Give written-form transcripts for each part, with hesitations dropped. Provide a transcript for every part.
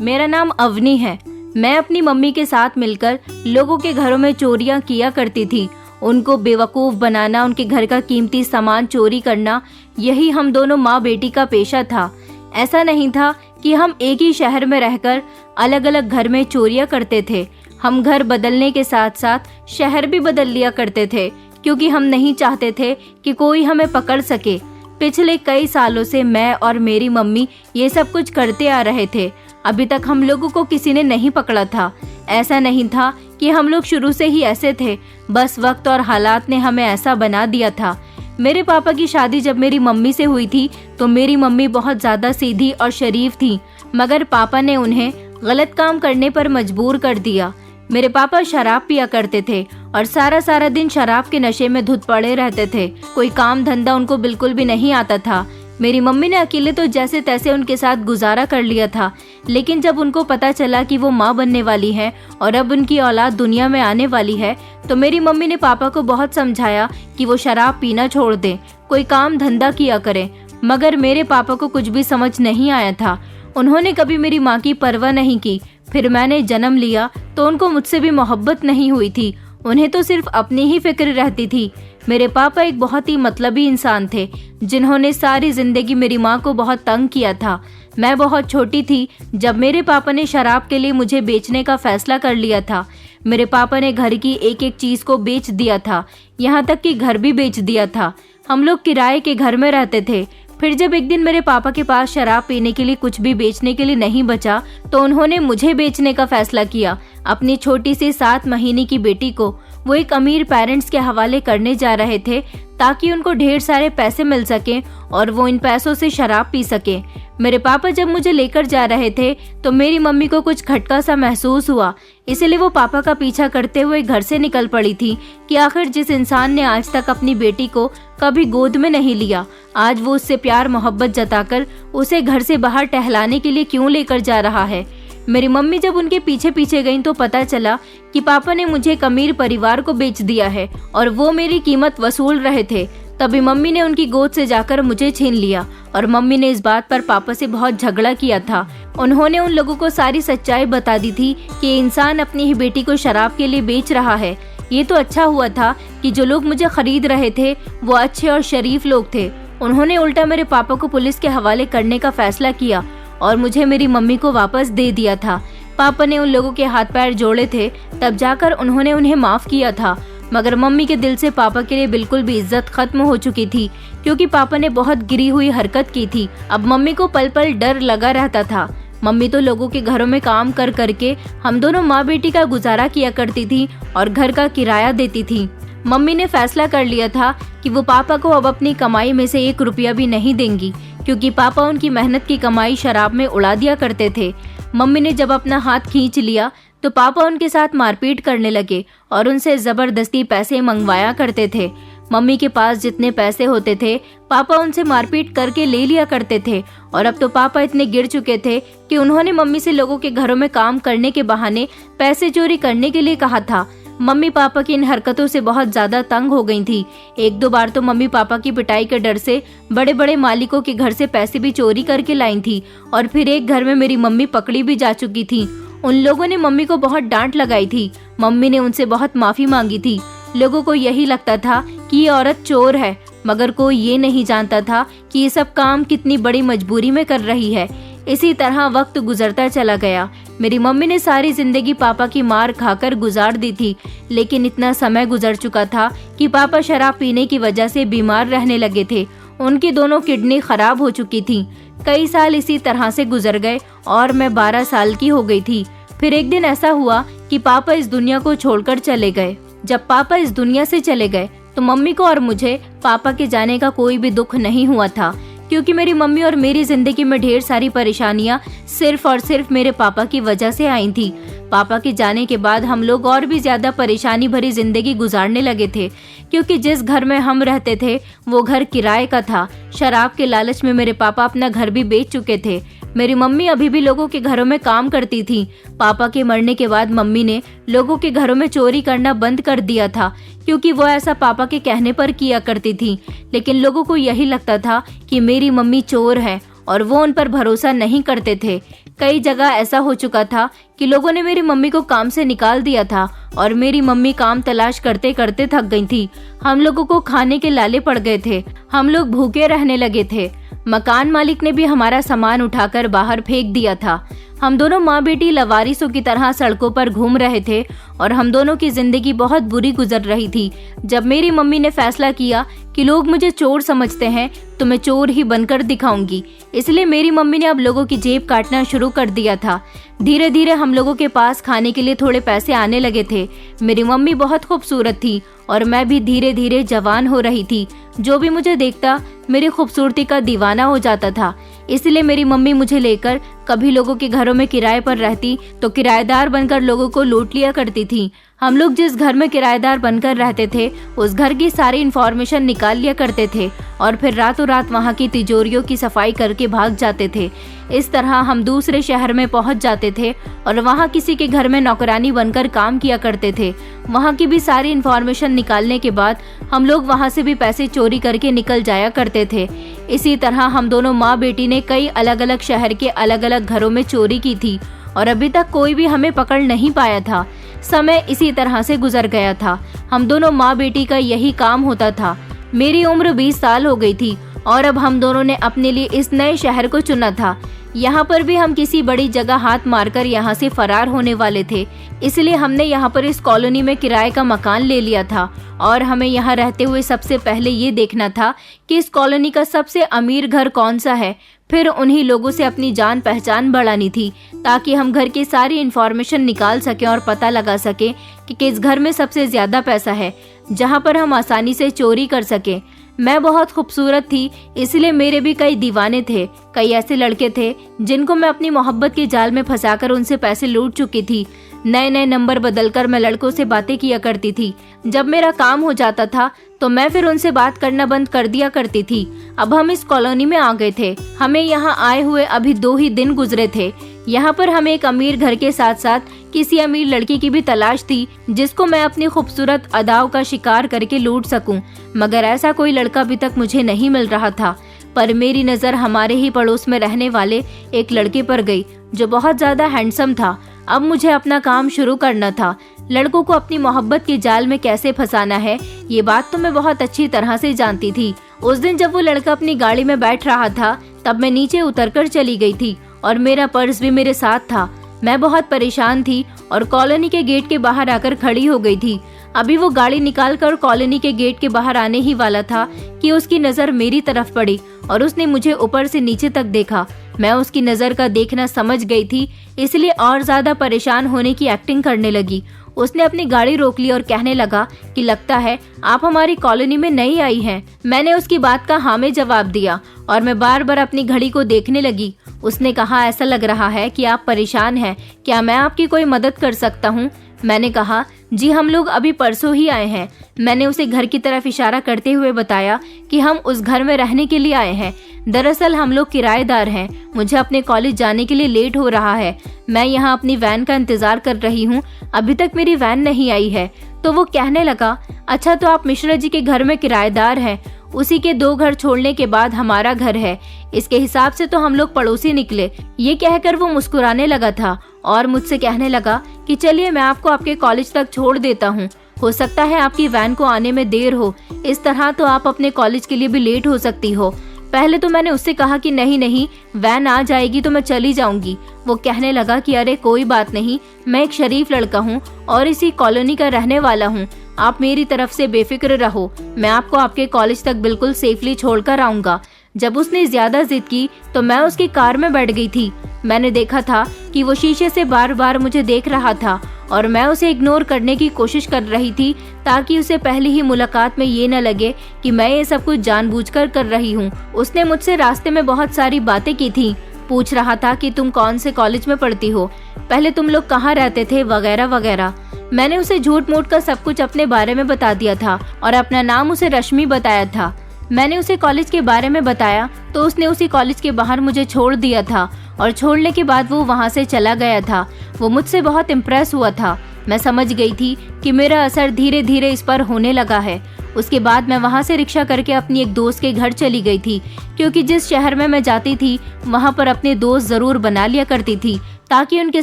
मेरा नाम अवनी है। मैं अपनी मम्मी के साथ मिलकर लोगों के घरों में चोरियां किया करती थी। उनको बेवकूफ़ बनाना, उनके घर का कीमती सामान चोरी करना, यही हम दोनों माँ बेटी का पेशा था। ऐसा नहीं था कि हम एक ही शहर में रहकर अलग अलग घर में चोरियां करते थे। हम घर बदलने के साथ साथ शहर भी बदल लिया करते थे, क्योंकि हम नहीं चाहते थे कि कोई हमें पकड़ सके। पिछले कई सालों से मैं और मेरी मम्मी ये सब कुछ करते आ रहे थे। अभी तक हम लोगों को किसी ने नहीं पकड़ा था। ऐसा नहीं था कि हम लोग शुरू से ही ऐसे थे, बस वक्त और हालात ने हमें ऐसा बना दिया था। मेरे पापा की शादी जब मेरी मम्मी से हुई थी तो मेरी मम्मी बहुत ज़्यादा सीधी और शरीफ थी, मगर पापा ने उन्हें गलत काम करने पर मजबूर कर दिया। मेरे पापा शराब पिया करते थे और सारा दिन शराब के नशे में धुत पड़े रहते थे। कोई काम धंधा उनको बिल्कुल भी नहीं आता था। मेरी मम्मी ने अकेले तो जैसे तैसे उनके साथ गुजारा कर लिया था, लेकिन जब उनको पता चला कि वो माँ बनने वाली है और अब उनकी औलाद दुनिया में आने वाली है, तो मेरी मम्मी ने पापा को बहुत समझाया कि वो शराब पीना छोड़ दें, कोई काम धंधा किया करें। मगर मेरे पापा को कुछ भी समझ नहीं आया था। उन्होंने कभी मेरी माँ की परवाह नहीं की। फिर मैंने जन्म लिया तो उनको मुझसे भी मोहब्बत नहीं हुई थी। उन्हें तो सिर्फ अपनी ही फिक्र रहती थी। मेरे पापा एक बहुत ही मतलबी इंसान थे, जिन्होंने सारी जिंदगी मेरी माँ को बहुत तंग किया था। मैं बहुत छोटी थी जब मेरे पापा ने शराब के लिए मुझे बेचने का फैसला कर लिया था। मेरे पापा ने घर की एक एक चीज को बेच दिया था, यहाँ तक कि घर भी बेच दिया था। हम लोग किराए के घर में रहते थे। फिर जब एक दिन मेरे पापा के पास शराब पीने के लिए कुछ भी बेचने के लिए नहीं बचा, तो उन्होंने मुझे बेचने का फैसला किया। अपनी छोटी सी 7 महीने की बेटी को वो एक अमीर पेरेंट्स के हवाले करने जा रहे थे, ताकि उनको ढेर सारे पैसे मिल सकें और वो इन पैसों से शराब पी सकें। मेरे पापा जब मुझे लेकर जा रहे थे तो मेरी मम्मी को कुछ खटका सा महसूस हुआ, इसलिए वो पापा का पीछा करते हुए घर से निकल पड़ी थी कि आखिर जिस इंसान ने आज तक अपनी बेटी को कभी गोद में नहीं लिया, आज वो उससे प्यार मोहब्बत जताकर उसे घर से बाहर टहलाने के लिए क्यों लेकर जा रहा है। मेरी मम्मी जब उनके पीछे पीछे गईं तो पता चला कि पापा ने मुझे एक अमीर परिवार को बेच दिया है और वो मेरी कीमत वसूल रहे थे। तभी मम्मी ने उनकी गोद से जाकर मुझे छीन लिया और मम्मी ने इस बात पर पापा से बहुत झगड़ा किया था। उन्होंने उन लोगों को सारी सच्चाई बता दी थी कि इंसान अपनी ही बेटी को शराब के लिए बेच रहा है। ये तो अच्छा हुआ था कि जो लोग मुझे खरीद रहे थे वो अच्छे और शरीफ लोग थे। उन्होंने उल्टा मेरे पापा को पुलिस के हवाले करने का फैसला किया और मुझे मेरी मम्मी को वापस दे दिया था। पापा ने उन लोगों के हाथ पैर जोड़े थे, तब जाकर उन्होंने उन्हें माफ किया था। मगर मम्मी के दिल से पापा के लिए बिल्कुल भी इज्जत खत्म हो चुकी थी, क्योंकि पापा ने बहुत गिरी हुई हरकत की थी। अब मम्मी को पल पल डर लगा रहता था। मम्मी तो लोगों के घरों में काम कर करके हम दोनों माँ बेटी का गुजारा किया करती थी और घर का किराया देती थी। मम्मी ने फैसला कर लिया था कि वो पापा को अब अपनी कमाई में से 1 रुपया भी नहीं देंगी, क्योंकि पापा उनकी मेहनत की कमाई शराब में उड़ा दिया करते थे। मम्मी ने जब अपना हाथ खींच लिया तो पापा उनके साथ मारपीट करने लगे और उनसे जबरदस्ती पैसे मंगवाया करते थे। मम्मी के पास जितने पैसे होते थे पापा उनसे मारपीट करके ले लिया करते थे। और अब तो पापा इतने गिर चुके थे कि उन्होंने मम्मी से लोगों के घरों में काम करने के बहाने पैसे चोरी करने के लिए कहा था। मम्मी पापा की इन हरकतों से बहुत ज्यादा तंग हो गई थी। 1-2 बार तो मम्मी पापा की पिटाई के डर से बड़े बड़े मालिकों के घर से पैसे भी चोरी करके लाई थी। और फिर एक घर में मेरी मम्मी पकड़ी भी जा चुकी थी। उन लोगों ने मम्मी को बहुत डांट लगाई थी। मम्मी ने उनसे बहुत माफी मांगी थी। लोगों को यही लगता था कि ये औरत चोर है, मगर कोई ये नहीं जानता था कि ये सब काम कितनी बड़ी मजबूरी में कर रही है। इसी तरह वक्त गुजरता चला गया। मेरी मम्मी ने सारी जिंदगी पापा की मार खाकर गुजार दी थी, लेकिन इतना समय गुजर चुका था कि पापा शराब पीने की वजह से बीमार रहने लगे थे। उनकी दोनों किडनी खराब हो चुकी थी। कई साल इसी तरह से गुजर गए और मैं 12 साल की हो गई थी। फिर एक दिन ऐसा हुआ कि पापा इस दुनिया को छोड़कर चले गए। जब पापा इस दुनिया से चले गए तो मम्मी को और मुझे पापा के जाने का कोई भी दुख नहीं हुआ था, क्योंकि मेरी मम्मी और मेरी जिंदगी में ढेर सारी परेशानियां सिर्फ और सिर्फ मेरे पापा की वजह से आई थी। पापा के जाने के बाद हम लोग और भी ज्यादा परेशानी भरी जिंदगी गुजारने लगे थे, क्योंकि जिस घर में हम रहते थे वो घर किराए का था। शराब के लालच में मेरे पापा अपना घर भी बेच चुके थे। मेरी मम्मी अभी भी लोगों के घरों में काम करती थी। पापा के मरने के बाद मम्मी ने लोगों के घरों में चोरी करना बंद कर दिया था, क्योंकि वो ऐसा पापा के कहने पर किया करती थी। लेकिन लोगों को यही लगता था कि मेरी मम्मी चोर है और वो उन पर भरोसा नहीं करते थे। कई जगह ऐसा हो चुका था कि लोगों ने मेरी मम्मी को काम से निकाल दिया था और मेरी मम्मी काम तलाश करते करते थक गई थी। हम लोगों को खाने के लाले पड़ गए थे, हम लोग भूखे रहने लगे थे। मकान मालिक ने भी हमारा सामान उठाकर बाहर फेंक दिया था। हम दोनों माँ बेटी लवारिसों की तरह सड़कों पर घूम रहे थे और हम दोनों की जिंदगी बहुत बुरी गुजर रही थी। जब मेरी मम्मी ने फैसला किया कि लोग मुझे चोर समझते हैं तो मैं चोर ही बनकर दिखाऊंगी, इसलिए मेरी मम्मी ने अब लोगों की जेब काटना शुरू कर दिया था। धीरे धीरे हम लोगों के पास खाने के लिए थोड़े पैसे आने लगे थे। मेरी मम्मी बहुत खूबसूरत थी और मैं भी धीरे धीरे जवान हो रही थी। जो भी मुझे देखता मेरी खूबसूरती का दीवाना हो जाता था। इसलिए मेरी मम्मी मुझे लेकर कभी लोगों के घरों में किराए पर रहती तो किराएदार बनकर लोगों को लूट लिया करती थी। हम लोग जिस घर में किराएदार बनकर रहते थे उस घर की सारी इन्फॉर्मेशन निकाल लिया करते थे और फिर रातों रात वहाँ की तिजोरियों की सफाई करके भाग जाते थे। इस तरह हम दूसरे शहर में पहुँच जाते थे और वहाँ किसी के घर में नौकरानी बनकर काम किया करते थे। वहाँ की भी सारी इन्फॉर्मेशन निकालने के बाद हम लोग वहाँ से भी पैसे चोरी करके निकल जाया करते थे। इसी तरह हम दोनों माँ बेटी ने कई अलग अलग शहर के अलग अलग घरों में चोरी की थी और अभी तक कोई भी हमें पकड़ नहीं पाया था। समय इसी तरह से गुजर गया था। हम दोनों माँ बेटी का यही काम होता था। मेरी उम्र 20 साल हो गई थी और अब हम दोनों ने अपने लिए इस नए शहर को चुना था। यहाँ पर भी हम किसी बड़ी जगह हाथ मारकर यहाँ से फरार होने वाले थे, इसलिए हमने यहाँ पर इस कॉलोनी में किराए का मकान ले लिया था और हमें यहाँ रहते हुए सबसे पहले ये देखना था कि इस कॉलोनी का सबसे अमीर घर कौन सा है। फिर उन्हीं लोगों से अपनी जान पहचान बढ़ानी थी ताकि हम घर की सारी इन्फॉर्मेशन निकाल सकें और पता लगा सकें कि किस घर में सबसे ज्यादा पैसा है, जहाँ पर हम आसानी से चोरी कर सकें। मैं बहुत खूबसूरत थी, इसलिए मेरे भी कई दीवाने थे। कई ऐसे लड़के थे जिनको मैं अपनी मोहब्बत के जाल में फंसाकर उनसे पैसे लूट चुकी थी। नए नए नंबर बदलकर मैं लड़कों से बातें किया करती थी। जब मेरा काम हो जाता था तो मैं फिर उनसे बात करना बंद कर दिया करती थी। अब हम इस कॉलोनी में आ गए थे। हमें यहाँ आए हुए अभी 2 ही दिन गुजरे थे। यहाँ पर हमें एक अमीर घर के साथ साथ किसी अमीर लड़की की भी तलाश थी जिसको मैं अपनी खूबसूरत अदाओं का शिकार करके लूट सकूं, मगर ऐसा कोई लड़का अभी तक मुझे नहीं मिल रहा था। पर मेरी नज़र हमारे ही पड़ोस में रहने वाले एक लड़के पर गई जो बहुत ज्यादा हैंडसम था। अब मुझे अपना काम शुरू करना था। लड़कों को अपनी मोहब्बत के जाल में कैसे फंसाना है ये बात तो मैं बहुत अच्छी तरह से जानती थी। उस दिन जब वो लड़का अपनी गाड़ी में बैठ रहा था तब मैं नीचे उतरकर चली गई थी और मेरा पर्स भी मेरे साथ था। मैं बहुत परेशान थी और कॉलोनी के गेट के बाहर आकर खड़ी हो गई थी। अभी वो गाड़ी निकालकर कॉलोनी के गेट के बाहर आने ही वाला था कि उसकी नज़र मेरी तरफ पड़ी और उसने मुझे ऊपर से नीचे तक देखा। मैं उसकी नज़र का देखना समझ गई थी, इसलिए और ज्यादा परेशान होने की एक्टिंग करने लगी। उसने अपनी गाड़ी रोक ली और कहने लगा कि लगता है आप हमारी कॉलोनी में नई आई हैं। मैंने उसकी बात का हाँ में जवाब दिया और मैं बार बार अपनी घड़ी को देखने लगी। उसने कहा, ऐसा लग रहा है कि आप परेशान हैं, क्या मैं आपकी कोई मदद कर सकता हूँ? मैंने कहा, जी हम लोग अभी परसों ही आए हैं। मैंने उसे घर की तरफ इशारा करते हुए बताया कि हम उस घर में रहने के लिए आए हैं। दरअसल हम लोग किराएदार हैं। मुझे अपने कॉलेज जाने के लिए लेट हो रहा है। मैं यहाँ अपनी वैन का इंतजार कर रही हूँ, अभी तक मेरी वैन नहीं आई है। तो वो कहने लगा, अच्छा तो आप मिश्रा जी के घर में किराएदार हैं, उसी के 2 घर छोड़ने के बाद हमारा घर है, इसके हिसाब से तो हम लोग पड़ोसी निकले। ये कहकर वो मुस्कुराने लगा था और मुझसे कहने लगा कि चलिए मैं आपको आपके कॉलेज तक छोड़ देता हूँ, हो सकता है आपकी वैन को आने में देर हो, इस तरह तो आप अपने कॉलेज के लिए भी लेट हो सकती हो। पहले तो मैंने उससे कहा कि नहीं नहीं, वैन आ जाएगी तो मैं चली जाऊंगी। वो कहने लगा कि अरे कोई बात नहीं, मैं एक शरीफ लड़का हूँ और इसी कॉलोनी का रहने वाला हूँ, आप मेरी तरफ से बेफिक्र रहो, मैं आपको आपके कॉलेज तक बिल्कुल सेफली छोड़कर आऊंगा। जब उसने ज्यादा जिद की तो मैं उसकी कार में बैठ गई थी। मैंने देखा था कि वो शीशे से बार बार मुझे देख रहा था और मैं उसे इग्नोर करने की कोशिश कर रही थी ताकि उसे पहली ही मुलाकात में ये न लगे कि मैं ये सब कुछ जानबूझकर कर रही हूँ। उसने मुझसे रास्ते में बहुत सारी बातें की थी, पूछ रहा था कि तुम कौन से कॉलेज में पढ़ती हो, पहले तुम लोग कहाँ रहते थे, वगैरह वगैरह। मैंने उसे झूठ मूठ का सब कुछ अपने बारे में बता दिया था और अपना नाम उसे रश्मि बताया था। मैंने उसे कॉलेज के बारे में बताया तो उसने उसी कॉलेज के बाहर मुझे छोड़ दिया था और छोड़ने के बाद वो वहाँ से चला गया था। वो मुझसे बहुत इम्प्रेस हुआ था। मैं समझ गई थी कि मेरा असर धीरे धीरे इस पर होने लगा है। उसके बाद मैं वहाँ से रिक्शा करके अपनी एक दोस्त के घर चली गई थी, क्योंकि जिस शहर में मैं जाती थी वहाँ पर अपने दोस्त जरूर बना लिया करती थी ताकि उनके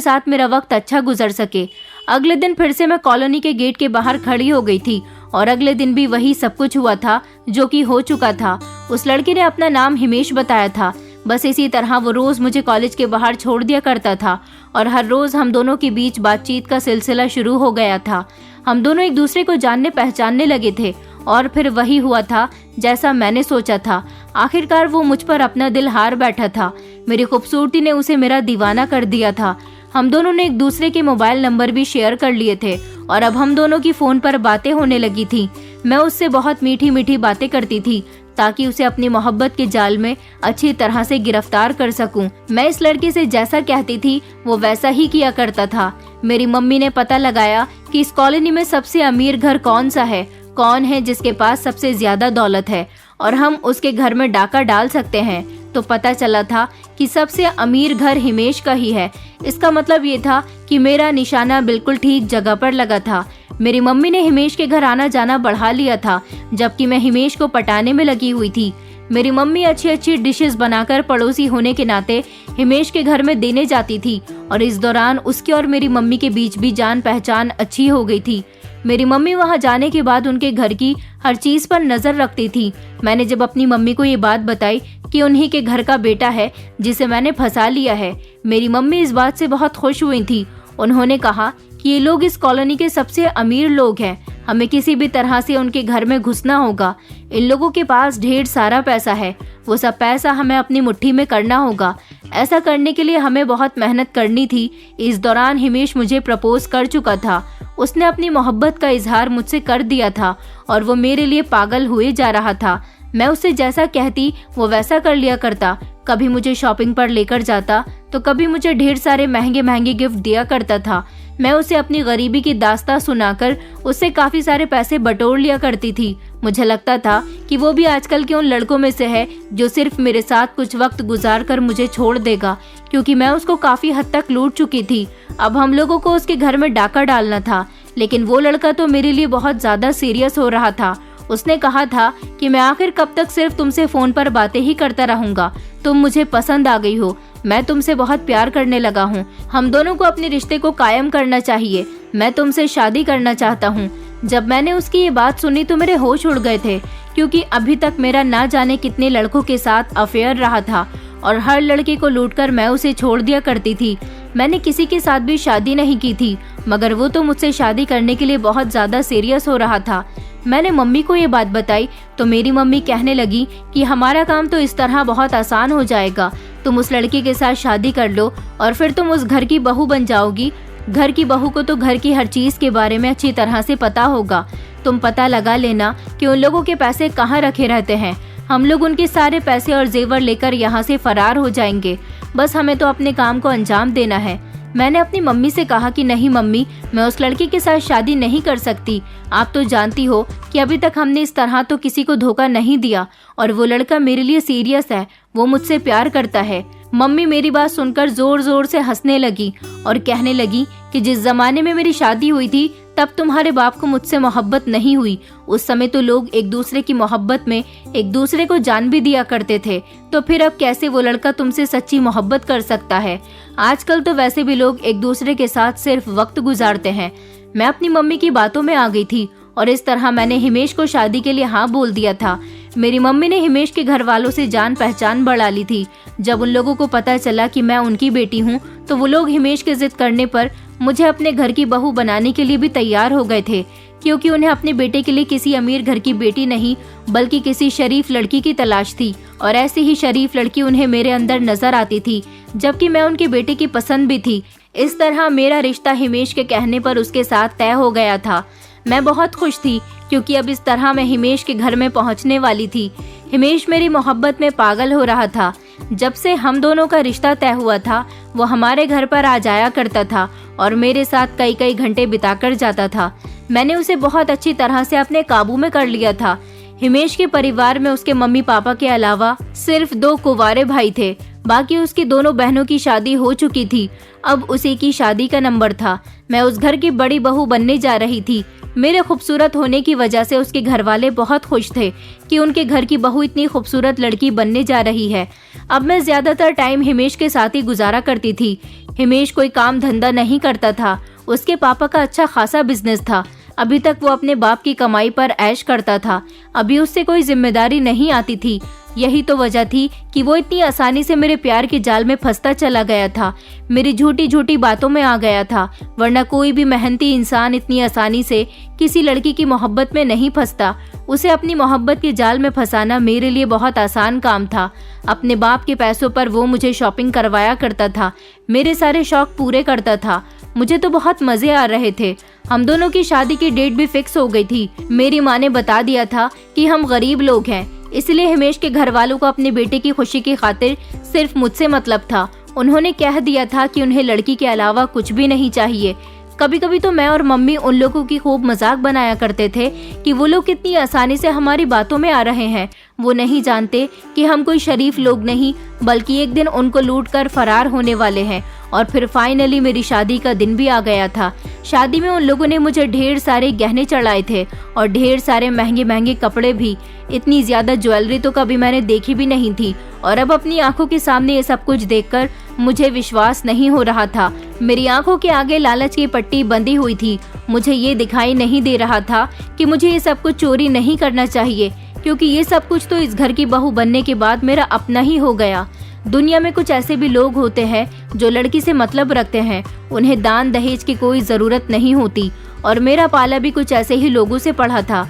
साथ मेरा वक्त अच्छा गुजर सके। अगले दिन फिर से मैं कॉलोनी के गेट के बाहर खड़ी हो गई थी और अगले दिन भी वही सब कुछ हुआ था जो कि हो चुका था। उस लड़के ने अपना नाम हिमेश बताया था। बस इसी तरह वो रोज मुझे कॉलेज के बाहर छोड़ दिया करता था और हर रोज हम दोनों के बीच बातचीत का सिलसिला शुरू हो गया था। हम दोनों एक दूसरे को जानने पहचानने लगे थे और फिर वही हुआ था जैसा मैंने सोचा था। आखिरकार वो मुझ पर अपना दिल हार बैठा था। मेरी खूबसूरती ने उसे मेरा दीवाना कर दिया था। हम दोनों ने एक दूसरे के मोबाइल नंबर भी शेयर कर लिए थे और अब हम दोनों की फोन पर बातें होने लगी थी। मैं उससे बहुत मीठी मीठी बातें करती थी ताकि उसे अपनी मोहब्बत के जाल में अच्छी तरह से गिरफ्तार कर सकूं। मैं इस लड़के से जैसा कहती थी वो वैसा ही किया करता था। मेरी मम्मी ने पता लगाया कि इस कॉलोनी में सबसे अमीर घर कौन सा है, कौन है जिसके पास सबसे ज्यादा दौलत है और हम उसके घर में डाका डाल सकते हैं। तो पता चला था कि सबसे अमीर घर हिमेश का ही है। इसका मतलब ये था कि मेरा निशाना बिल्कुल ठीक जगह पर लगा था। मेरी मम्मी ने हिमेश के घर आना जाना बढ़ा लिया था, जबकि मैं हिमेश को पटाने में लगी हुई थी। मेरी मम्मी अच्छी अच्छी डिशेस बनाकर पड़ोसी होने के नाते हिमेश के घर में देने जाती थी और इस दौरान उसकी और मेरी मम्मी के बीच भी जान पहचान अच्छी हो गई थी। मेरी मम्मी वहां जाने के बाद उनके घर की हर चीज पर नजर रखती थी। मैंने जब अपनी मम्मी को ये बात बताई कि उन्हीं के घर का बेटा है जिसे मैंने फंसा लिया है, मेरी मम्मी इस बात से बहुत खुश हुई थी। उन्होंने कहा कि ये लोग इस कॉलोनी के सबसे अमीर लोग हैं, हमें किसी भी तरह से उनके घर में घुसना होगा। इन लोगों के पास ढेर सारा पैसा है, वो सब पैसा हमें अपनी मुट्ठी में करना होगा। ऐसा करने के लिए हमें बहुत मेहनत करनी थी। इस दौरान हिमेश मुझे प्रपोज कर चुका था। उसने अपनी मोहब्बत का इजहार मुझसे कर दिया था और वो मेरे लिए पागल हुए जा रहा था। मैं उससे जैसा कहती वो वैसा कर लिया करता। कभी मुझे शॉपिंग पर लेकर जाता तो कभी मुझे ढेर सारे महंगे महंगे गिफ्ट दिया करता था। मैं उसे अपनी गरीबी की दास्तां सुनाकर उससे काफी सारे पैसे बटोर लिया करती थी। मुझे लगता था कि वो भी आजकल के उन लड़कों में से है जो सिर्फ मेरे साथ कुछ वक्त गुजार कर मुझे छोड़ देगा, क्योंकि मैं उसको काफी हद तक लूट चुकी थी। अब हम लोगों को उसके घर में डाका डालना था, लेकिन वो लड़का तो मेरे लिए बहुत ज्यादा सीरियस हो रहा था। उसने कहा था कि मैं आखिर कब तक सिर्फ तुमसे फोन पर बातें ही करता रहूंगा, तुम मुझे पसंद आ गई हो, मैं तुमसे बहुत प्यार करने लगा हूँ, हम दोनों को अपने रिश्ते को कायम करना चाहिए, मैं तुमसे शादी करना चाहता हूँ। जब मैंने उसकी ये बात सुनी तो मेरे होश उड़ गए थे, क्योंकि अभी तक मेरा ना जाने कितने लड़कों के साथ अफेयर रहा था और हर लड़के को लूटकर मैं उसे छोड़ दिया करती थी। मैंने किसी के साथ भी शादी नहीं की थी, मगर वो तो मुझसे शादी करने के लिए बहुत ज्यादा सीरियस हो रहा था। मैंने मम्मी को ये बात बताई तो मेरी मम्मी कहने लगी कि हमारा काम तो इस तरह बहुत आसान हो जाएगा, तुम उस लड़के के साथ शादी कर लो और फिर तुम उस घर की बहू बन जाओगी। घर की बहू को तो घर की हर चीज के बारे में अच्छी तरह से पता होगा। तुम पता लगा लेना कि उन लोगों के पैसे कहाँ रखे रहते हैं, हम लोग उनके सारे पैसे और जेवर लेकर यहाँ से फरार हो जाएंगे। बस हमें तो अपने काम को अंजाम देना है। मैंने अपनी मम्मी से कहा कि नहीं मम्मी, मैं उस लड़के के साथ शादी नहीं कर सकती। आप तो जानती हो कि अभी तक हमने इस तरह तो किसी को धोखा नहीं दिया और वो लड़का मेरे लिए सीरियस है, वो मुझसे प्यार करता है। मम्मी मेरी बात सुनकर जोर जोर से हंसने लगी और कहने लगी कि जिस जमाने में मेरी शादी हुई थी तब तुम्हारे बाप को मुझसे मोहब्बत नहीं हुई। उस समय तो लोग एक दूसरे की मोहब्बत में एक दूसरे को जान भी दिया करते थे, तो फिर अब कैसे वो लड़का तुमसे सच्ची मोहब्बत कर सकता है। आजकल तो वैसे भी लोग एक दूसरे के साथ सिर्फ वक्त गुजारते हैं। मैं अपनी मम्मी की बातों में आ गई थी और इस तरह मैंने हिमेश को शादी के लिए हाँ बोल दिया था। मेरी मम्मी ने हिमेश के घर वालों से जान पहचान बढ़ा ली थी। जब उन लोगों को पता चला कि मैं उनकी बेटी हूँ तो वो लोग हिमेश के जिद करने पर मुझे अपने घर की बहू बनाने के लिए भी तैयार हो गए थे, क्योंकि उन्हें अपने बेटे के लिए किसी अमीर घर की बेटी नहीं बल्कि किसी शरीफ लड़की की तलाश थी और ऐसी ही शरीफ लड़की उन्हें मेरे अंदर नजर आती थी, जबकि मैं उनके बेटे की पसंद भी थी। इस तरह मेरा रिश्ता हिमेश के कहने पर उसके साथ तय हो गया था। मैं बहुत खुश थी क्योंकि अब इस तरह मैं हिमेश के घर में पहुंचने वाली थी। हिमेश मेरी मोहब्बत में पागल हो रहा था। जब से हम दोनों का रिश्ता तय हुआ था वो हमारे घर पर आ जाया करता था और मेरे साथ कई कई घंटे बिताकर जाता था। मैंने उसे बहुत अच्छी तरह से अपने काबू में कर लिया था। हिमेश के परिवार में उसके मम्मी पापा के अलावा सिर्फ 2 कुंवारे भाई थे। बाकी उसकी दोनों बहनों की शादी हो चुकी थी। अब उसी की शादी का नंबर था। मैं उस घर की बड़ी बहू बनने जा रही थी। मेरे खूबसूरत होने की वजह से उसके घर वाले बहुत खुश थे कि उनके घर की बहू इतनी खूबसूरत लड़की बनने जा रही है। अब मैं ज्यादातर टाइम हिमेश के साथ ही गुजारा करती थी। हिमेश कोई काम धंधा नहीं करता था। उसके पापा का अच्छा खासा बिजनेस था। अभी तक वो अपने बाप की कमाई पर ऐश करता था। अभी उससे कोई जिम्मेदारी नहीं आती थी। यही तो वजह थी कि वो इतनी आसानी से मेरे प्यार के जाल में फंसता चला गया था, मेरी झूठी झूठी बातों में आ गया था। वरना कोई भी मेहनती इंसान इतनी आसानी से किसी लड़की की मोहब्बत में नहीं फंसता। उसे अपनी मोहब्बत के जाल में फंसाना मेरे लिए बहुत आसान काम था। अपने बाप के पैसों पर वो मुझे शॉपिंग करवाया करता था, मेरे सारे शौक पूरे करता था। मुझे तो बहुत मजे आ रहे थे। हम दोनों की शादी की डेट भी फिक्स हो गई थी। मेरी माँ ने बता दिया था कि हम गरीब लोग हैं, इसलिए हिमेश के घर वालों को अपने बेटे की खुशी की खातिर सिर्फ मुझसे मतलब था। उन्होंने कह दिया था कि उन्हें लड़की के अलावा कुछ भी नहीं चाहिए। कभी कभी तो मैं और मम्मी उन लोगों की खूब मजाक बनाया करते थे कि वो लोग कितनी आसानी से हमारी बातों में आ रहे हैं। वो नहीं जानते कि हम कोई शरीफ लोग नहीं, बल्कि एक दिन उनको लूट कर फरार होने वाले हैं। और फिर फाइनली मेरी शादी का दिन भी आ गया था। शादी में उन लोगों ने मुझे ढेर सारे गहने चढ़ाए थे और ढेर सारे महंगे महंगे कपड़े भी। इतनी ज्यादा ज्वेलरी तो कभी मैंने देखी भी नहीं थी। और अब अपनी आंखों के सामने ये सब कुछ देखकर मुझे विश्वास नहीं हो रहा था। मेरी आंखों के आगे लालच की पट्टी बंधी हुई थी। मुझे ये दिखाई नहीं दे रहा था कि मुझे ये सब कुछ चोरी नहीं करना चाहिए, क्योंकि ये सब कुछ तो इस घर की बहू बनने के बाद मेरा अपना ही हो गया। दुनिया में कुछ ऐसे भी लोग होते हैं जो लड़की से मतलब रखते हैं, उन्हें दान दहेज की कोई जरूरत नहीं होती। और मेरा पाला भी कुछ ऐसे ही लोगों से पढ़ा था।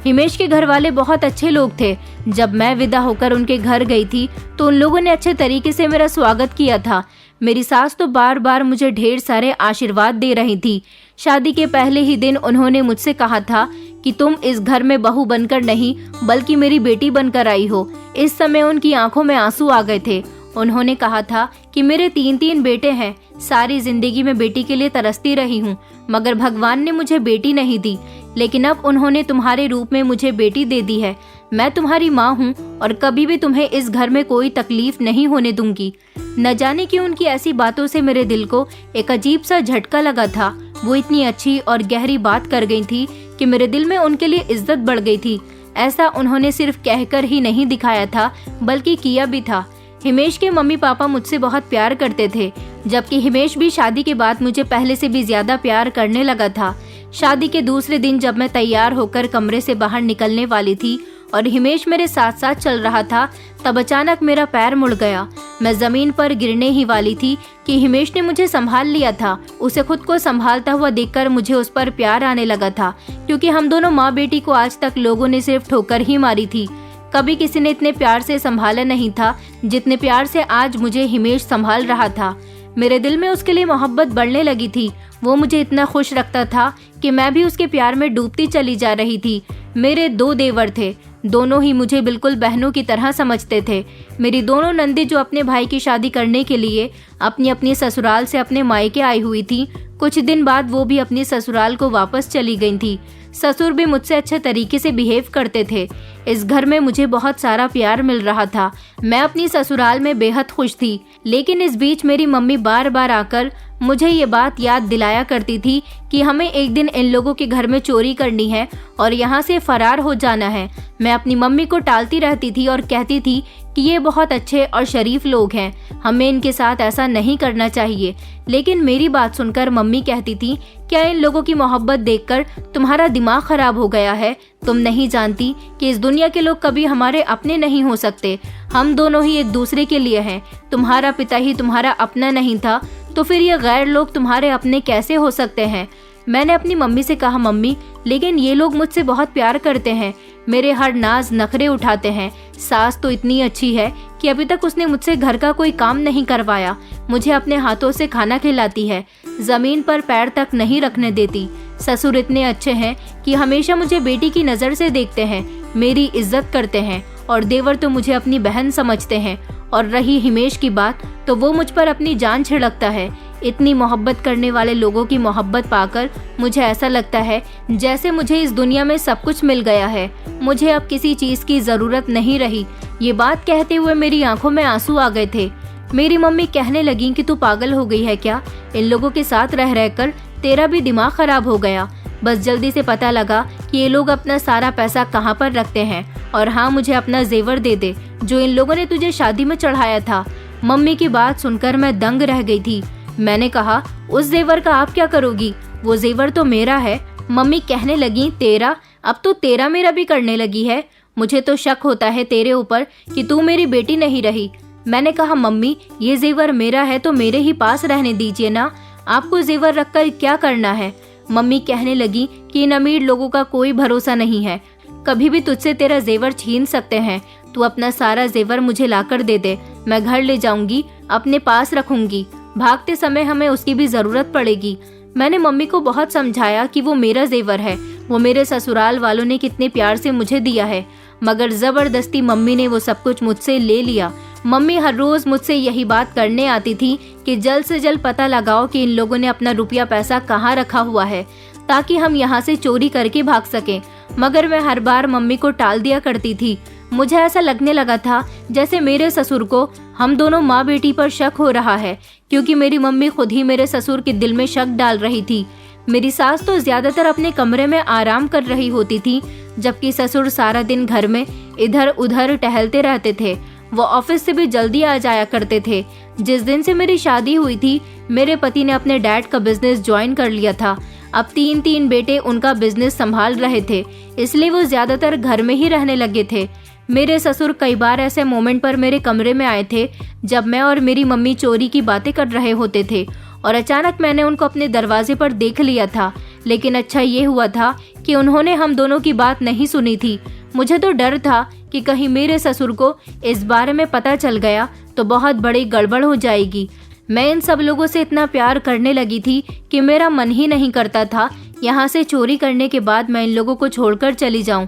हिमेश के घर वाले बहुत अच्छे लोग थे। जब मैं विदा होकर उनके घर गई थी तो उन लोगों ने अच्छे तरीके से मेरा स्वागत किया था। मेरी सास तो बार बार मुझे ढेर सारे आशीर्वाद दे रही थी। शादी के पहले ही दिन उन्होंने मुझसे कहा था कि तुम इस घर में बहू बनकर नहीं, बल्कि मेरी बेटी बनकर आई हो। इस समय उनकी आंखों में आंसू आ गए थे। उन्होंने कहा था कि मेरे 3 बेटे हैं। सारी जिंदगी में बेटी के लिए तरसती रही हूँ, मगर भगवान ने मुझे बेटी नहीं दी। लेकिन अब उन्होंने तुम्हारे रूप में मुझे बेटी दे दी है। मैं तुम्हारी माँ हूँ और कभी भी तुम्हें इस घर में कोई तकलीफ नहीं होने दूंगी। न जाने क्यों उनकी ऐसी बातों से मेरे दिल को एक अजीब सा झटका लगा था। वो इतनी अच्छी और गहरी बात कर गई थी कि मेरे दिल में उनके लिए इज्जत बढ़ गई थी। ऐसा उन्होंने सिर्फ कहकर ही नहीं दिखाया था, बल्कि किया भी था। हिमेश के मम्मी पापा मुझसे बहुत प्यार करते थे, जबकि हिमेश भी शादी के बाद मुझे पहले से भी ज्यादा प्यार करने लगा था। शादी के दूसरे दिन जब मैं तैयार होकर कमरे से बाहर निकलने वाली थी और हिमेश मेरे साथ साथ चल रहा था, तब अचानक मेरा पैर मुड़ गया। मैं जमीन पर गिरने ही वाली थी कि हिमेश ने मुझे संभाल लिया था। उसे खुद को संभालता हुआ देखकर मुझे उस पर प्यार आने लगा था, क्योंकि हम दोनों माँ बेटी को आज तक लोगों ने सिर्फ ठोकर ही मारी थी। कभी किसी ने इतने प्यार से संभाला नहीं था जितने प्यार से आज मुझे हिमेश संभाल रहा था। मेरे दिल में उसके लिए मोहब्बत बढ़ने लगी थी। वो मुझे इतना खुश रखता था कि मैं भी उसके प्यार में डूबती चली जा रही थी। मेरे 2 देवर थे, दोनों ही मुझे बिल्कुल बहनों की तरह समझते थे। मेरी दोनों नंदी जो अपने भाई की शादी करने के लिए अपनी अपनी ससुराल से अपने मायके आई हुई थी, कुछ दिन बाद वो भी अपनी ससुराल को वापस चली गई थी। ससुर भी मुझसे अच्छे तरीके से बिहेव करते थे। इस घर में मुझे बहुत सारा प्यार मिल रहा था। मैं अपनी ससुराल में बेहद खुश थी। लेकिन इस बीच मेरी मम्मी बार बार आकर मुझे ये बात याद दिलाया करती थी कि हमें एक दिन इन लोगों के घर में चोरी करनी है और यहाँ से फरार हो जाना है। मैं अपनी मम्मी को टालती रहती थी और कहती थी कि ये बहुत अच्छे और शरीफ लोग हैं, हमें इनके साथ ऐसा नहीं करना चाहिए। लेकिन मेरी बात सुनकर मम्मी कहती थी, क्या इन लोगों की मोहब्बत देखकर तुम्हारा दिमाग खराब हो गया है? तुम नहीं जानती कि इस दुनिया के लोग कभी हमारे अपने नहीं हो सकते। हम दोनों ही एक दूसरे के लिए हैं। तुम्हारा पिता ही तुम्हारा अपना नहीं था, तो फिर ये गैर लोग तुम्हारे अपने कैसे हो सकते हैं? मैंने अपनी मम्मी से कहा, मम्मी लेकिन ये लोग मुझसे बहुत प्यार करते हैं, मेरे हर नाज नखरे उठाते हैं। सास तो इतनी अच्छी है कि अभी तक उसने मुझसे घर का कोई काम नहीं करवाया, मुझे अपने हाथों से खाना खिलाती है, जमीन पर पैर तक नहीं रखने देती। ससुर इतने अच्छे हैं कि हमेशा मुझे बेटी की नज़र से देखते हैं, मेरी इज्जत करते हैं। और देवर तो मुझे अपनी बहन समझते हैं। और रही हिमेश की बात, तो वो मुझ पर अपनी जान छिड़कता है। इतनी मोहब्बत करने वाले लोगों की मोहब्बत पाकर मुझे ऐसा लगता है जैसे मुझे इस दुनिया में सब कुछ मिल गया है, मुझे अब किसी चीज़ की ज़रूरत नहीं रही। ये बात कहते हुए मेरी आंखों में आंसू आ गए थे। मेरी मम्मी कहने लगी कि तू पागल हो गई है क्या? इन लोगों के साथ रह रहकर तेरा भी दिमाग खराब हो गया। बस जल्दी से पता लगा कि ये लोग अपना सारा पैसा कहाँ पर रखते हैं, और हाँ, मुझे अपना जेवर दे दे जो इन लोगों ने तुझे शादी में चढ़ाया था। मम्मी की बात सुनकर मैं दंग रह गई थी। मैंने कहा, उस जेवर का आप क्या करोगी? वो जेवर तो मेरा है। मम्मी कहने लगी, तेरा? अब तो तेरा मेरा भी करने लगी है। मुझे तो शक होता है तेरे ऊपर कि तू मेरी बेटी नहीं रही। मैंने कहा, मम्मी ये जेवर मेरा है तो मेरे ही पास रहने दीजिए ना, आपको जेवर रखकर क्या करना है? मम्मी कहने लगी कि इन अमीर लोगों का कोई भरोसा नहीं है, कभी भी तुझसे तेरा जेवर छीन सकते हैं। तू अपना सारा जेवर मुझे लाकर दे दे, मैं घर ले जाऊंगी, अपने पास रखूंगी। भागते समय हमें उसकी भी जरूरत पड़ेगी। मैंने मम्मी को बहुत समझाया कि वो मेरा जेवर है, वो मेरे ससुराल वालों ने कितने प्यार से मुझे दिया है, मगर जबरदस्ती मम्मी ने वो सब कुछ मुझसे ले लिया। मम्मी हर रोज मुझसे यही बात करने आती थी कि जल्द से जल्द पता लगाओ कि इन लोगों ने अपना रुपया पैसा कहाँ रखा हुआ है, ताकि हम यहाँ से चोरी करके भाग सकें। मगर मैं हर बार मम्मी को टाल दिया करती थी। मुझे ऐसा लगने लगा था जैसे मेरे ससुर को हम दोनों माँ बेटी पर शक हो रहा है, क्योंकि मेरी मम्मी खुद ही मेरे ससुर के दिल में शक डाल रही थी। मेरी सास तो ज्यादातर अपने कमरे में आराम कर रही होती थी, जबकि ससुर सारा दिन घर में इधर उधर टहलते रहते थे। वो ऑफिस से भी जल्दी आ जाया करते थे। जिस दिन से मेरी शादी हुई थी, मेरे पति ने अपने डैड का बिजनेस ज्वाइन कर लिया था। अब 3 बेटे उनका बिजनेस संभाल रहे थे, इसलिए वो ज्यादातर घर में ही रहने लगे थे। मेरे ससुर कई बार ऐसे मोमेंट पर मेरे कमरे में आए थे जब मैं और मेरी मम्मी चोरी की बातें कर रहे होते थे, और अचानक मैंने उनको अपने दरवाजे पर देख लिया था। लेकिन अच्छा ये हुआ था कि उन्होंने हम दोनों की बात नहीं सुनी थी। मुझे तो डर था कि कहीं मेरे ससुर को इस बारे में पता चल गया तो बहुत बड़ी गड़बड़ हो जाएगी। मैं इन सब लोगों से इतना प्यार करने लगी थी कि मेरा मन ही नहीं करता था यहाँ से चोरी करने के बाद मैं इन लोगों को छोड़कर चली जाऊं।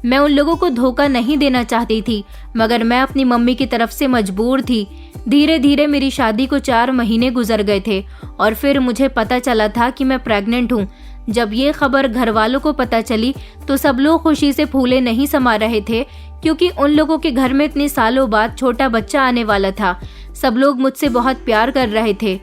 मैं उन लोगों को धोखा नहीं देना चाहती थी, मगर मैं अपनी मम्मी की तरफ से मजबूर थी। धीरे धीरे मेरी शादी को 4 महीने गुजर गए थे और फिर मुझे पता चला था कि मैं प्रेग्नेंट हूँ। जब ये खबर घर वालों को पता चली तो सब लोग खुशी से फूले नहीं समा रहे थे, क्योंकि उन लोगों के घर में इतने सालों बाद छोटा बच्चा आने वाला था। सब लोग मुझसे बहुत प्यार कर रहे थे।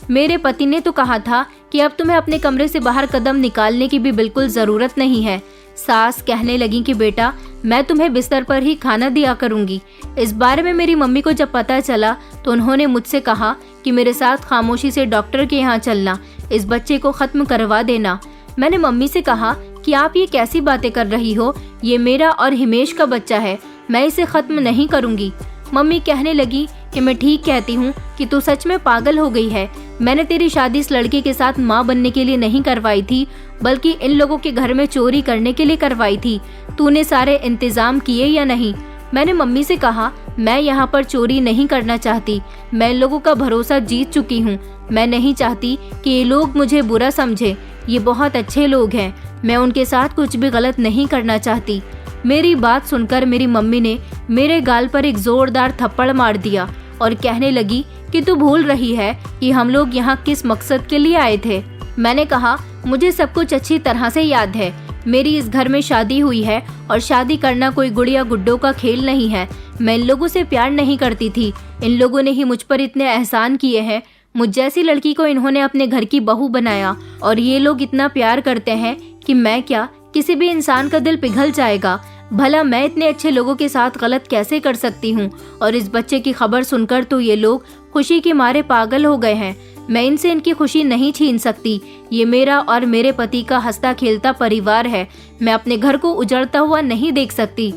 मेरे पति ने तो कहा था कि अब तुम्हें अपने कमरे से बाहर कदम निकालने की भी बिल्कुल जरूरत नहीं है। सास कहने लगी कि बेटा, मैं तुम्हें बिस्तर पर ही खाना दिया करूंगी। इस बारे में मेरी मम्मी को जब पता चला तो उन्होंने मुझसे कहा कि मेरे साथ खामोशी से डॉक्टर के यहाँ चलना, इस बच्चे को खत्म करवा देना। मैंने मम्मी से कहा कि आप ये कैसी बातें कर रही हो, ये मेरा और हिमेश का बच्चा है, मैं इसे खत्म नहीं करूंगी। मम्मी कहने लगी कि मैं ठीक कहती हूँ कि तू सच में पागल हो गई है। मैंने तेरी शादी इस लड़के के साथ माँ बनने के लिए नहीं करवाई थी, बल्कि इन लोगों के घर में चोरी करने के लिए करवाई थी। तूने सारे इंतजाम किए या नहीं? मैंने मम्मी से कहा, मैं यहाँ पर चोरी नहीं करना चाहती, मैं इन लोगों का भरोसा जीत चुकी हूँ। मैं नहीं चाहती कि ये लोग मुझे बुरा समझे, ये बहुत अच्छे लोग हैं, मैं उनके साथ कुछ भी गलत नहीं करना चाहती। मेरी बात सुनकर मेरी मम्मी ने मेरे गाल पर एक जोरदार थप्पड़ मार दिया और कहने लगी कि तू भूल रही है कि हम लोग यहाँ किस मकसद के लिए आए थे। मैंने कहा, मुझे सब कुछ अच्छी तरह से याद है। मेरी इस घर में शादी हुई है और शादी करना कोई गुड़िया गुड्डों का खेल नहीं है। मैं इन लोगों से प्यार नहीं करती थी, इन लोगों ने ही मुझ पर इतने एहसान किए हैं। मुझ जैसी लड़की को इन्होंने अपने घर की बहू बनाया और ये लोग इतना प्यार करते हैं कि मैं क्या, किसी भी इंसान का दिल पिघल जाएगा। भला मैं इतने अच्छे लोगों के साथ गलत कैसे कर सकती हूँ? और इस बच्चे की खबर सुनकर तो ये लोग खुशी के मारे पागल हो गए हैं। मैं इनसे इनकी खुशी नहीं छीन सकती। ये मेरा और मेरे पति का हंसता खेलता परिवार है, मैं अपने घर को उजड़ता हुआ नहीं देख सकती।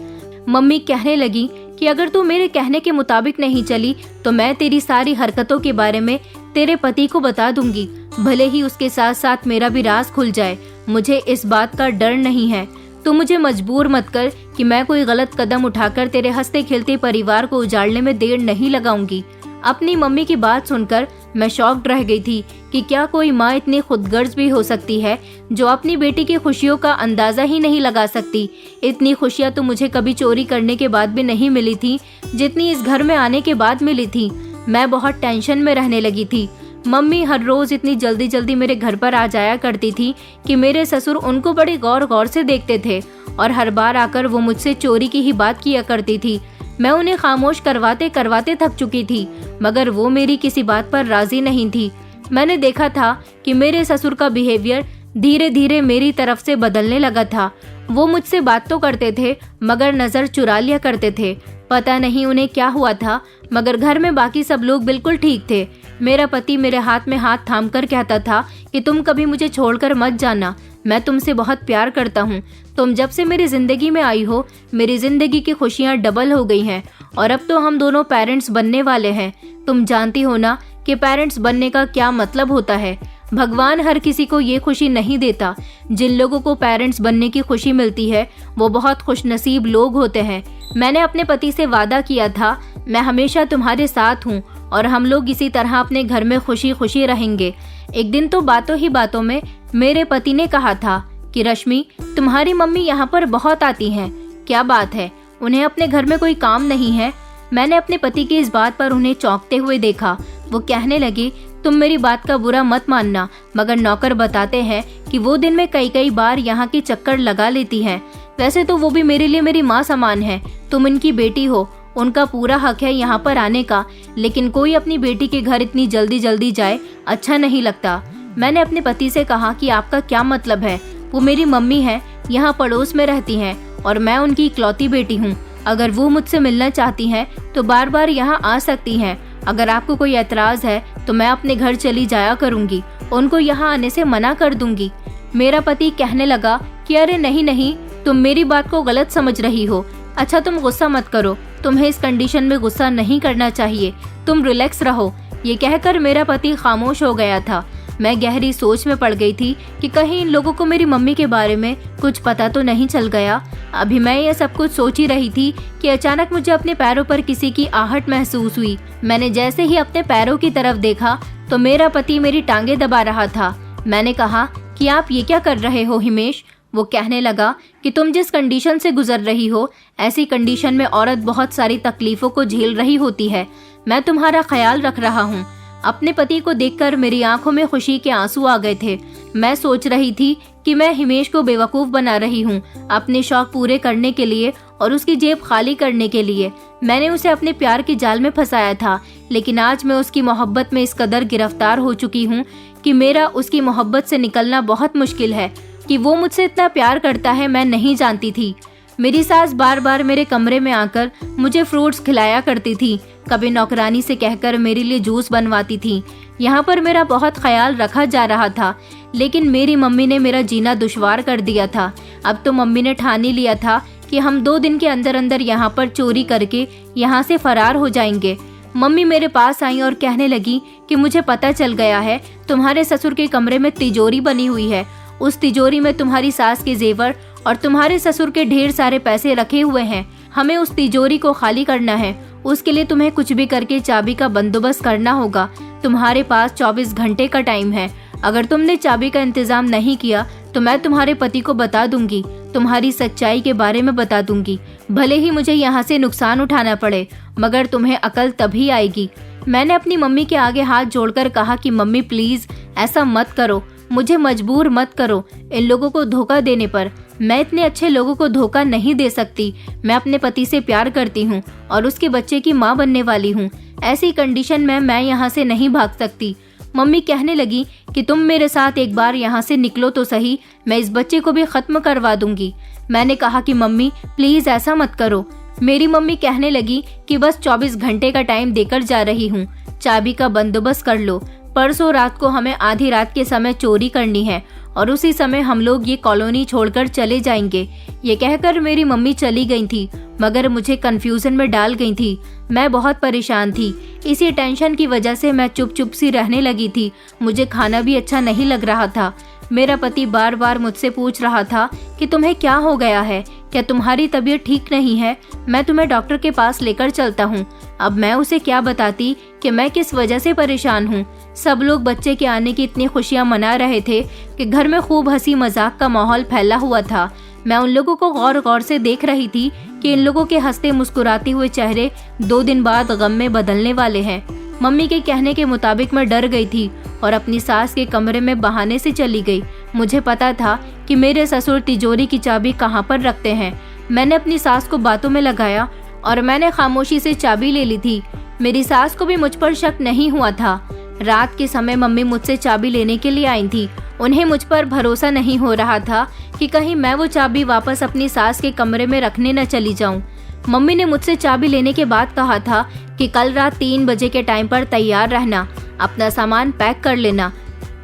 मम्मी कहने लगी कि अगर तू मेरे कहने के मुताबिक नहीं चली तो मैं तेरी सारी हरकतों के बारे में तेरे पति को बता दूंगी, भले ही उसके साथ साथ मेरा भी राज खुल जाए। मुझे इस बात का डर नहीं है। तू मुझे मजबूर मत कर कि मैं कोई गलत कदम उठाकर तेरे हंसते खेलते परिवार को उजाड़ने में देर नहीं लगाऊंगी। अपनी मम्मी की बात सुनकर मैं शॉक्ड रह गई थी कि क्या कोई माँ इतनी खुदगर्ज भी हो सकती है जो अपनी बेटी की खुशियों का अंदाजा ही नहीं लगा सकती। इतनी खुशियाँ तो मुझे कभी चोरी करने के बाद भी नहीं मिली थी जितनी इस घर में आने के बाद मिली थी। मैं बहुत टेंशन में रहने लगी थी। मम्मी हर रोज इतनी जल्दी जल्दी मेरे घर पर आ जाया करती थी कि मेरे ससुर उनको बड़े गौर गौर से देखते थे और हर बार आकर वो मुझसे चोरी की ही बात किया करती थी। मैं उन्हें खामोश करवाते करवाते थक चुकी थी, मगर वो मेरी किसी बात पर राजी नहीं थी। मैंने देखा था कि मेरे ससुर का बिहेवियर धीरे धीरे मेरी तरफ से बदलने लगा था। वो मुझसे बात तो करते थे मगर नज़र चुरा लिया करते थे। पता नहीं उन्हें क्या हुआ था, मगर घर में बाकी सब लोग बिल्कुल ठीक थे। मेरा पति मेरे हाथ में हाथ थाम कर कहता था कि तुम कभी मुझे छोड़कर मत जाना, मैं तुमसे बहुत प्यार करता हूँ। तुम जब से मेरी ज़िंदगी में आई हो, मेरी ज़िंदगी की खुशियाँ डबल हो गई हैं और अब तो हम दोनों पेरेंट्स बनने वाले हैं। तुम जानती हो ना कि पेरेंट्स बनने का क्या मतलब होता है। भगवान हर किसी को ये खुशी नहीं देता। जिन लोगों को पेरेंट्स बनने की खुशी मिलती है वो बहुत खुशनसीब लोग होते हैं। मैंने अपने पति से वादा किया था, मैं हमेशा तुम्हारे साथ हूँ और हम लोग इसी तरह अपने घर में खुशी खुशी रहेंगे। एक दिन तो बातों ही बातों में मेरे पति ने कहा था कि रश्मि, तुम्हारी मम्मी यहाँ पर बहुत आती हैं। क्या बात है, उन्हें अपने घर में कोई काम नहीं है? मैंने अपने पति की इस बात पर उन्हें चौंकते हुए देखा। वो कहने लगी, तुम मेरी बात का बुरा मत मानना, मगर नौकर बताते हैं कि वो दिन में कई कई बार यहाँ के चक्कर लगा लेती हैं। वैसे तो वो भी मेरे लिए मेरी माँ समान है। तुम इनकी बेटी हो, उनका पूरा हक है यहाँ पर आने का, लेकिन कोई अपनी बेटी के घर इतनी जल्दी जल्दी जाए अच्छा नहीं लगता। मैंने अपने पति से कहा कि आपका क्या मतलब है? वो मेरी मम्मी है, यहाँ पड़ोस में रहती हैं और मैं उनकी इकलौती बेटी हूँ। अगर वो मुझसे मिलना चाहती हैं तो बार बार यहाँ आ सकती हैं। अगर आपको कोई एतराज़ है तो मैं अपने घर चली जाया करूँगी, उनको यहाँ आने से मना कर दूंगी। मेरा पति कहने लगा कि अरे नहीं नहीं, तुम मेरी बात को गलत समझ रही हो। अच्छा तुम गुस्सा मत करो, तुम्हें इस कंडीशन में गुस्सा नहीं करना चाहिए, तुम रिलैक्स रहो। ये कहकर मेरा पति खामोश हो गया था। मैं गहरी सोच में पड़ गई थी कि कहीं इन लोगों को मेरी मम्मी के बारे में कुछ पता तो नहीं चल गया। अभी मैं ये सब कुछ सोच ही रही थी कि अचानक मुझे अपने पैरों पर किसी की आहट महसूस हुई। मैंने जैसे ही अपने पैरों की तरफ देखा तो मेरा पति मेरी टांगे दबा रहा था। मैंने कहा कि आप ये क्या कर रहे हो हिमेश? वो कहने लगा कि तुम जिस कंडीशन से गुजर रही हो, ऐसी कंडीशन में औरत बहुत सारी तकलीफों को झेल रही होती है। मैं तुम्हारा ख्याल रख रहा हूँ। अपने पति को देखकर मेरी आंखों में खुशी के आंसू आ गए थे। मैं सोच रही थी कि मैं हिमेश को बेवकूफ़ बना रही हूँ अपने शौक पूरे करने के लिए और उसकी जेब खाली करने के लिए। मैंने उसे अपने प्यार के जाल में फंसाया था, लेकिन आज मैं उसकी मोहब्बत में इस कदर गिरफ्तार हो चुकी हूँ कि मेरा उसकी मोहब्बत से निकलना बहुत मुश्किल है। कि वो मुझसे इतना प्यार करता है मैं नहीं जानती थी। मेरी सास बार बार मेरे कमरे में आकर मुझे फ्रूट्स खिलाया करती थी, कभी नौकरानी से कहकर मेरे लिए जूस बनवाती थी। यहाँ पर मेरा बहुत ख्याल रखा जा रहा था, लेकिन मेरी मम्मी ने मेरा जीना दुश्वार कर दिया था। अब तो मम्मी ने ठान ही लिया था कि हम 2 दिन के अंदर अंदर यहाँ पर चोरी करके यहाँ से फरार हो जाएंगे। मम्मी मेरे पास आई और कहने लगी कि मुझे पता चल गया है, तुम्हारे ससुर के कमरे में तिजोरी बनी हुई है। उस तिजोरी में तुम्हारी सास के जेवर और तुम्हारे ससुर के ढेर सारे पैसे रखे हुए हैं। हमें उस तिजोरी को खाली करना है। उसके लिए तुम्हें कुछ भी करके चाबी का बंदोबस्त करना होगा। तुम्हारे पास 24 घंटे का टाइम है। अगर तुमने चाबी का इंतजाम नहीं किया तो मैं तुम्हारे पति को बता दूंगी, तुम्हारी सच्चाई के बारे में बता दूंगी। भले ही मुझे यहाँ से नुकसान उठाना पड़े, मगर तुम्हें अकल तभी आएगी। मैंने अपनी मम्मी के आगे हाथ जोड़कर कहा कि मम्मी प्लीज ऐसा मत करो, मुझे मजबूर मत करो इन लोगों को धोखा देने पर। मैं इतने अच्छे लोगों को धोखा नहीं दे सकती। मैं अपने पति से प्यार करती हूँ और उसके बच्चे की माँ बनने वाली हूँ। ऐसी कंडीशन में मैं यहाँ से नहीं भाग सकती। मम्मी कहने लगी कि तुम मेरे साथ एक बार यहाँ से निकलो तो सही, मैं इस बच्चे को भी खत्म करवा दूंगी। मैंने कहा कि मम्मी प्लीज ऐसा मत करो। मेरी मम्मी कहने लगी कि बस 24 घंटे का टाइम देकर जा रही हूँ, चाबी का बंदोबस्त कर लो। परसों रात को हमें आधी रात के समय चोरी करनी है और उसी समय हम लोग ये कॉलोनी छोड़कर चले जाएंगे। ये कहकर मेरी मम्मी चली गई थी, मगर मुझे कंफ्यूजन में डाल गई थी। मैं बहुत परेशान थी। इसी टेंशन की वजह से मैं चुप चुप सी रहने लगी थी। मुझे खाना भी अच्छा नहीं लग रहा था। मेरा पति बार बार मुझसे पूछ रहा था कि तुम्हें क्या हो गया है, क्या तुम्हारी तबीयत ठीक नहीं है? मैं तुम्हें डॉक्टर के पास लेकर चलता हूँ। अब मैं उसे क्या बताती कि मैं किस वजह से परेशान हूँ। सब लोग बच्चे के आने की इतनी खुशियाँ मना रहे थे कि घर में खूब हंसी मजाक का माहौल फैला हुआ था। मैं उन लोगों को गौर गौर से देख रही थी कि इन लोगों के हंसते मुस्कुराते हुए चेहरे 2 दिन बाद गम में बदलने वाले हैं। मम्मी के कहने के मुताबिक मैं डर गई थी और अपनी सास के कमरे में बहाने से चली गई। मुझे पता था कि मेरे ससुर तिजोरी की चाबी कहाँ पर रखते हैं। मैंने अपनी सास को बातों में लगाया और मैंने खामोशी से चाबी ले ली थी। मेरी सास को भी मुझ पर शक नहीं हुआ था। रात के समय मम्मी मुझसे चाबी लेने के लिए आई थी। उन्हें मुझ पर भरोसा नहीं हो रहा था कि कहीं मैं वो चाबी वापस अपनी सास के कमरे में रखने न चली जाऊं। मम्मी ने मुझसे चाबी लेने के बाद कहा था कि कल रात 3 बजे के टाइम पर तैयार रहना, अपना सामान पैक कर लेना,